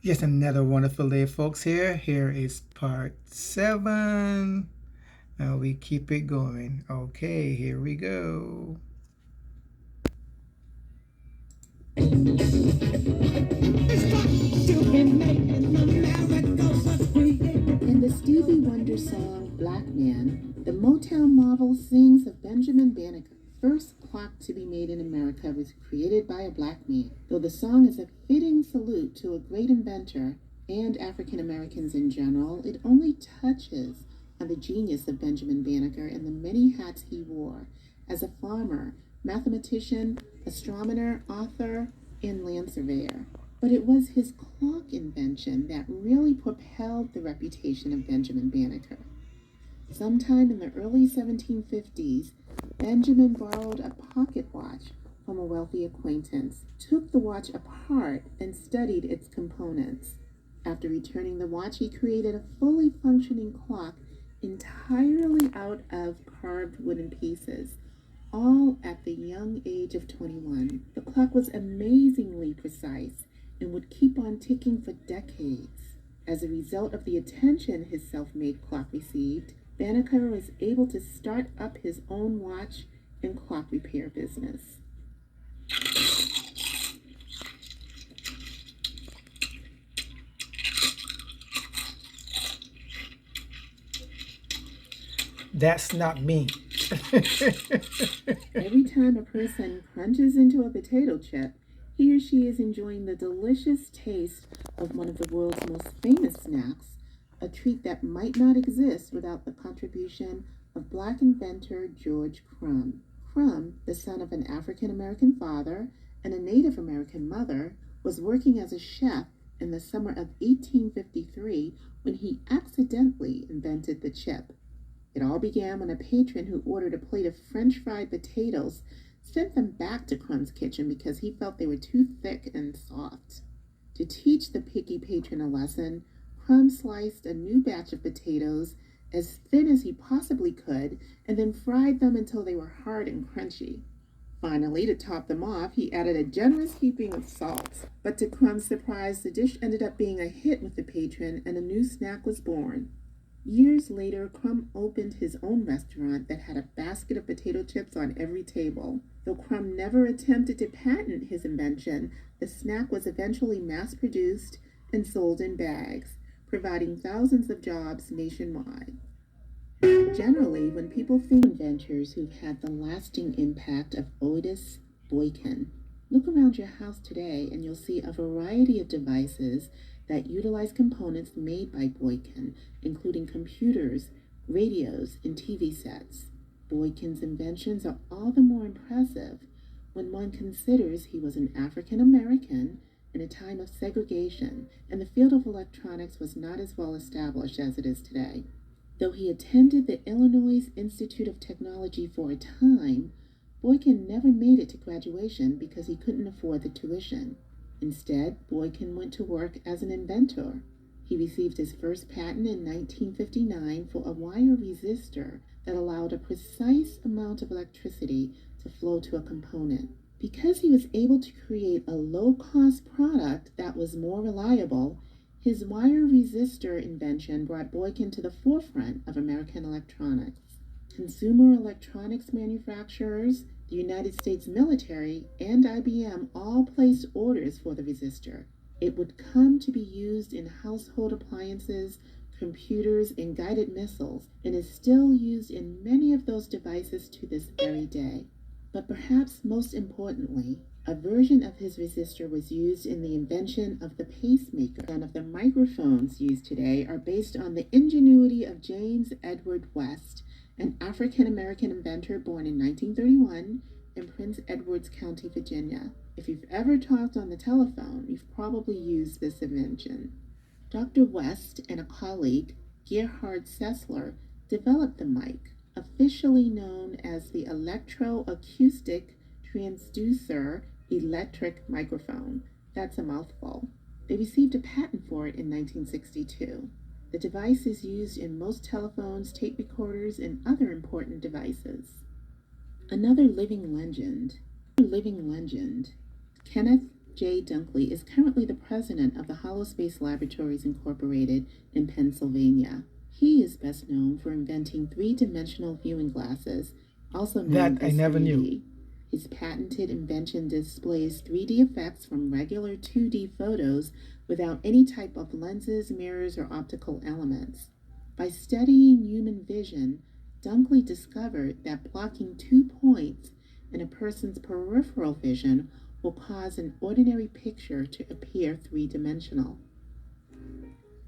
Yes, another wonderful day, folks. Here is part 7. Now we keep it going. Okay, here we go. In the Stevie Wonder song Black Man, the Motown Marvel sings of Benjamin Banneker. The first clock to be made in America was created by a black man. Though the song is a fitting salute to a great inventor and African Americans in general, it only touches on the genius of Benjamin Banneker and the many hats he wore as a farmer, mathematician, astronomer, author, and land surveyor. But it was his clock invention that really propelled the reputation of Benjamin Banneker. Sometime in the early 1750s, Benjamin borrowed a pocket watch from a wealthy acquaintance, took the watch apart, and studied its components. After returning the watch, he created a fully functioning clock entirely out of carved wooden pieces, all at the young age of 21. The clock was amazingly precise and would keep on ticking for decades. As a result of the attention his self-made clock received, Banneker was able to start up his own watch and clock repair business. That's not me. Every time a person crunches into a potato chip, he or she is enjoying the delicious taste of one of the world's most famous snacks, a treat that might not exist without the contribution of black inventor George Crumb. Crumb, the son of an African American father and a Native American mother, was working as a chef in the summer of 1853 when he accidentally invented the chip. It all began when a patron who ordered a plate of French fried potatoes sent them back to Crumb's kitchen because he felt they were too thick and soft. To teach the picky patron a lesson, Crumb sliced a new batch of potatoes as thin as he possibly could and then fried them until they were hard and crunchy. Finally, to top them off, he added a generous heaping of salt. But to Crumb's surprise, the dish ended up being a hit with the patron and a new snack was born. Years later, Crumb opened his own restaurant that had a basket of potato chips on every table. Though Crumb never attempted to patent his invention, the snack was eventually mass-produced and sold in bags, providing thousands of jobs nationwide. Generally, when people think of inventors who've had the lasting impact of Otis Boykin, look around your house today and you'll see a variety of devices that utilize components made by Boykin, including computers, radios, and TV sets. Boykin's inventions are all the more impressive when one considers he was an African American in a time of segregation, and the field of electronics was not as well established as it is today. Though he attended the Illinois Institute of Technology for a time, Boykin never made it to graduation because he couldn't afford the tuition. Instead, Boykin went to work as an inventor. He received his first patent in 1959 for a wire resistor that allowed a precise amount of electricity to flow to a component. Because he was able to create a low-cost product that was more reliable, his wire resistor invention brought Boykin to the forefront of American electronics. Consumer electronics manufacturers, the United States military, and IBM all placed orders for the resistor. It would come to be used in household appliances, computers, and guided missiles, and is still used in many of those devices to this very day. But perhaps most importantly, a version of his resistor was used in the invention of the pacemaker. None of the microphones used today are based on the ingenuity of James Edward West, an African-American inventor born in 1931 in Prince Edward County, Virginia. If you've ever talked on the telephone, you've probably used this invention. Dr. West and a colleague, Gerhard Sessler, developed the mic, officially known as the electroacoustic transducer electric microphone. That's a mouthful. They received a patent for it in 1962. The device is used in most telephones, tape recorders, and other important devices. Another living legend, Kenneth Jay Dunkley is currently the president of the Holospace Laboratories Incorporated in Pennsylvania. He is best known for inventing three-dimensional viewing glasses, also known That I as never 3D. knew. His patented invention displays 3D effects from regular 2D photos without any type of lenses, mirrors, or optical elements. By studying human vision, Dunkley discovered that blocking 2 points in a person's peripheral vision will cause an ordinary picture to appear three-dimensional.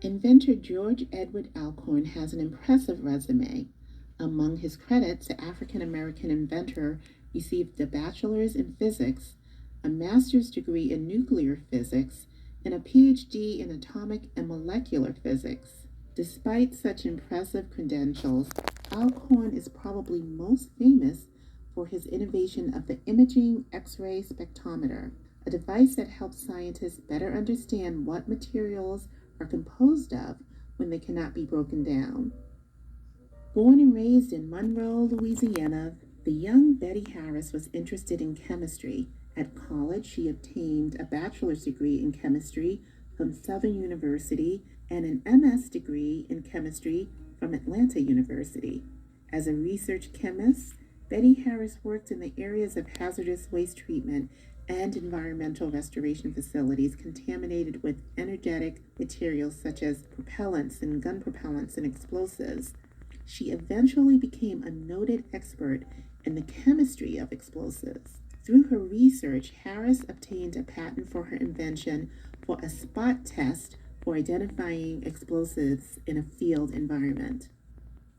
Inventor George Edward Alcorn has an impressive resume. Among his credits, the African-American inventor received a bachelor's in physics, a master's degree in nuclear physics, and a PhD in atomic and molecular physics. Despite such impressive credentials, Alcorn is probably most famous for his innovation of the imaging X-ray spectrometer, a device that helps scientists better understand what materials are composed of when they cannot be broken down. Born and raised in Monroe, Louisiana, the young Betty Harris was interested in chemistry. At college, she obtained a bachelor's degree in chemistry from Southern University and an MS degree in chemistry from Atlanta University. As a research chemist, Betty Harris worked in the areas of hazardous waste treatment and environmental restoration facilities contaminated with energetic materials such as propellants and gun propellants and explosives. She eventually became a noted expert in the chemistry of explosives. Through her research, Harris obtained a patent for her invention for a spot test for identifying explosives in a field environment.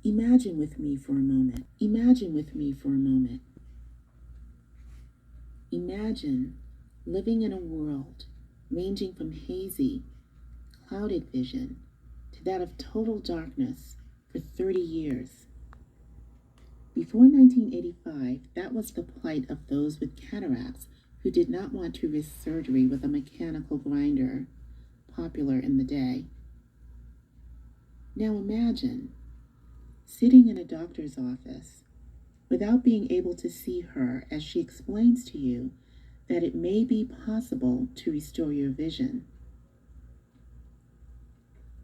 Imagine with me for a moment. Imagine with me for a moment. Imagine living in a world ranging from hazy, clouded vision to that of total darkness for 30 years. Before 1985, that was the plight of those with cataracts who did not want to risk surgery with a mechanical grinder, popular in the day. Now imagine sitting in a doctor's office without being able to see her as she explains to you that it may be possible to restore your vision.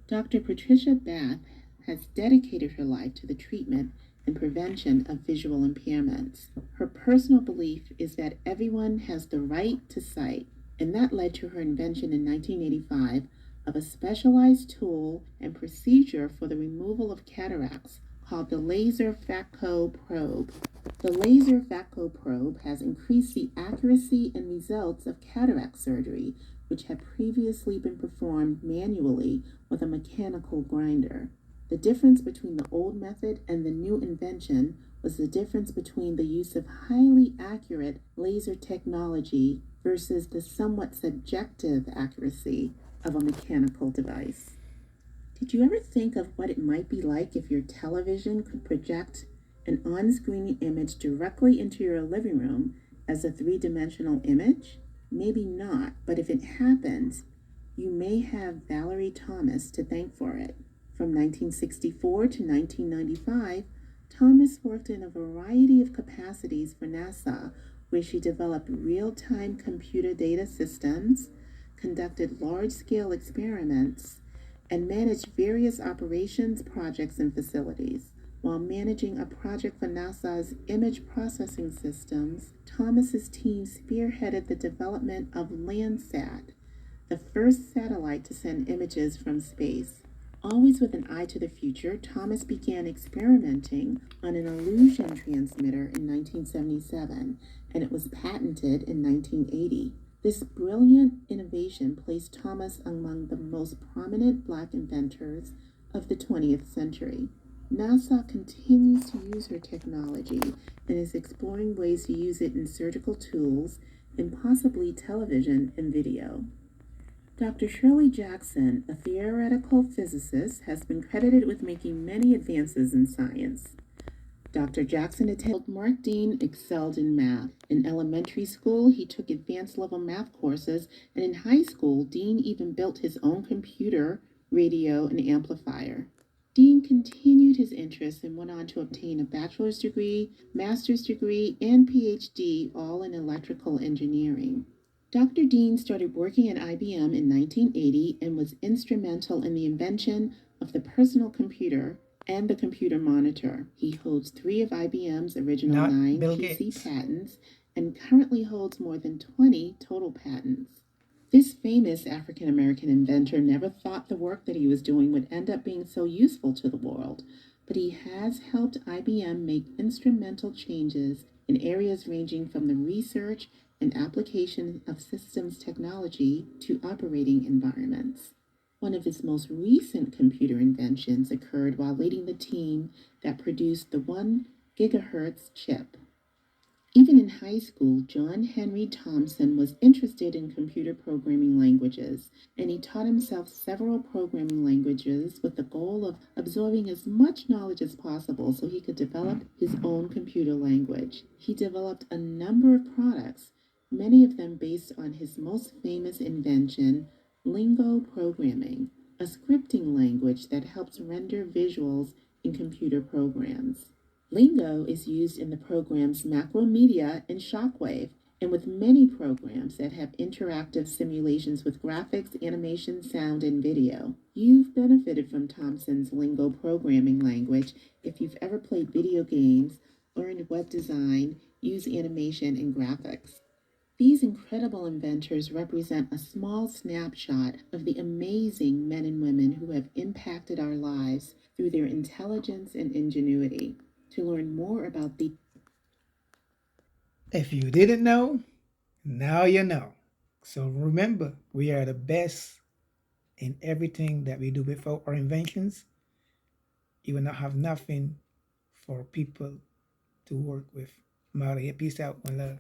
Dr. Patricia Bath has dedicated her life to the treatment and prevention of visual impairments. Her personal belief is that everyone has the right to sight, and that led to her invention in 1985 of a specialized tool and procedure for the removal of cataracts called the Laser Phaco Probe. The Laser Phaco Probe has increased the accuracy and results of cataract surgery, which had previously been performed manually with a mechanical grinder. The difference between the old method and the new invention was the difference between the use of highly accurate laser technology versus the somewhat subjective accuracy of a mechanical device. Did you ever think of what it might be like if your television could project an on-screen image directly into your living room as a three-dimensional image? Maybe not, but if it happens, you may have Valerie Thomas to thank for it. From 1964 to 1995, Thomas worked in a variety of capacities for NASA, where she developed real-time computer data systems, conducted large-scale experiments, and managed various operations, projects, and facilities. While managing a project for NASA's image processing systems, Thomas's team spearheaded the development of Landsat, the first satellite to send images from space. Always with an eye to the future, Thomas began experimenting on an illusion transmitter in 1977, and it was patented in 1980. This brilliant innovation placed Thomas among the most prominent Black inventors of the 20th century. NASA continues to use her technology and is exploring ways to use it in surgical tools and possibly television and video. Dr. Shirley Jackson, a theoretical physicist, has been credited with making many advances in science. Dr. Jackson attended Mark Dean excelled in math. In elementary school, he took advanced level math courses, and in high school, Dean even built his own computer, radio, and amplifier. Dean continued his interests and went on to obtain a bachelor's degree, master's degree, and PhD, all in electrical engineering. Dr. Dean started working at IBM in 1980 and was instrumental in the invention of the personal computer and the computer monitor. He holds 3 of IBM's original Not 9 Bill PC Gates. patents and currently holds more than 20 total patents. This famous African American inventor never thought the work that he was doing would end up being so useful to the world, but he has helped IBM make instrumental changes in areas ranging from the research and application of systems technology to operating environments. One of his most recent computer inventions occurred while leading the team that produced the 1 gigahertz chip. Even in high school, John Henry Thompson was interested in computer programming languages, and he taught himself several programming languages with the goal of absorbing as much knowledge as possible so he could develop his own computer language. He developed a number of products, many of them based on his most famous invention, Lingo programming, a scripting language that helps render visuals in computer programs. Lingo is used in the programs Macromedia and Shockwave, and with many programs that have interactive simulations with graphics, animation, sound, and video. You've benefited from Thompson's Lingo programming language if you've ever played video games, learned web design, used animation and graphics. These incredible inventors represent a small snapshot of the amazing men and women who have impacted our lives through their intelligence and ingenuity. To learn more about the If you didn't know, now you know. So remember, we are the best in everything that we do with our inventions. You will not have nothing for people to work with. I'm out of here. Peace out. One love.